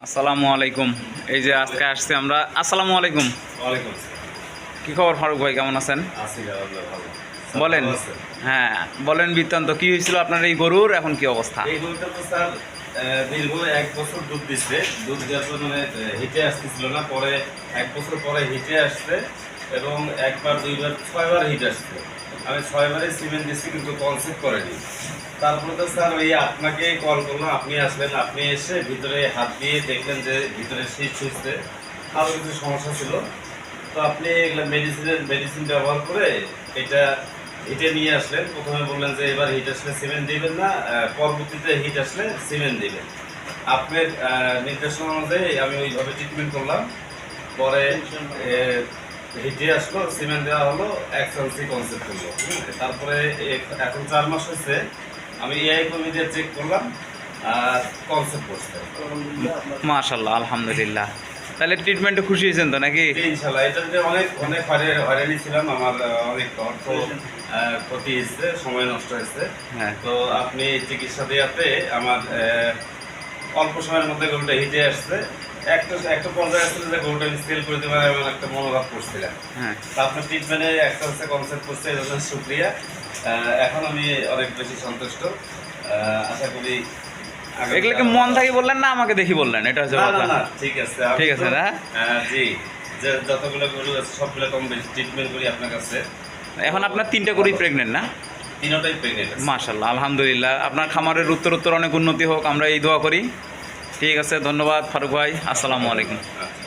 আসসালামু আলাইকুম। এই যে আজকে আসছি আমরা। আসসালামু আলাইকুম। ওয়ালাইকুম কি খবর ফারুক ভাই, কেমন আছেন? আছি ভালো। বলেন। হ্যাঁ বলেন, বৃত্তান্ত কি হয়েছিল আপনার এই গরুর, এখন কি অবস্থা? এই গরুটা তো স্যার দীর্ঘ 1 বছর দুধ দিচ্ছে। দুধ দেওয়ার পর মানে হিটে আসতেছিল না, পরে 1 বছর পরে হিটে আসছে এবং একবার দুইবার 6বার হিট আসছে। আমি 6বারে সিমেন্ট দিচ্ছি কিন্তু কনসেপ্ট করেনি। তারপরে তো স্যার ওই আপনাকে কল করলাম, আপনি আসলেন, আপনি এসে ভিতরে হাত দিয়ে দেখলেন যে ভিতরে শীত হচ্ছে, আরও কিছু সমস্যা ছিল। তো আপনি এগুলো মেডিসিন ব্যবহার করে এটা হিটে নিয়ে আসলেন। প্রথমে বললেন যে এবার হিট আসলে সিমেন্ট দিবেন না, পরবর্তীতে হিট আসলে সিমেন্ট দিবেন। আপনার নির্দেশনা অনুযায়ী আমি ওইভাবে ট্রিটমেন্ট করলাম। পরে হিটে আসলো, সিমেন্ট দেওয়া হলো, এক্সএলসি কনসেপ্ট করলো। তারপরে এখন 4 মাস হয়েছে, আমি এআই কর্মী দিয়ে চেক করলাম আর কনসেপ্ট করছে। মাশাআল্লাহ, আলহামদুলিল্লাহ। তাহলে ট্রিটমেন্টে খুশি হয়েছেন তো নাকি? ইনশাল্লাহ এটাতে অনেক অনেক হয়রানি ছিলাম, আমার অনেক অর্থ ক্ষতি হয়েছে, সময় নষ্ট হয়েছে। হ্যাঁ। তো আপনি চিকিৎসা দেওয়াতে আমার অল্প সময়ের মধ্যে গরুটা হিটে আসছে। একটা পর্যায়ে আসলে যে গরুটা আমি সেল করে দেবেন এমন একটা মনোভাব করছিলাম। হ্যাঁ। তো আপনার ট্রিটমেন্টে একটা হচ্ছে কনসেপ্ট করছে, এই জন্য শুক্রিয়া। এখন আমি অনেক বেশি সন্তুষ্ট। আশা করি এগুলোকে মন থেকে বললেন না আমাকে দেখি বললেন? এটা হচ্ছে না কথা। না না ঠিক আছে, ঠিক আছে না? জি, যে যতগুলো গরু আছে সবগুলো কম বেশি ট্রিটমেন্ট করি আপনার কাছে। এখন আপনার 3টা গরুই প্রেগনেন্ট না? তিনটাই প্রেগনেন্ট আছে। মাশাআল্লাহ, আলহামদুলিল্লাহ। আপনার খামারের উত্তর অনেক উন্নতি হোক, আমরা এই দোয়া করি। ঠিক আছে, ধন্যবাদ ফারুক ভাই। আসসালামু আলাইকুম। আচ্ছা।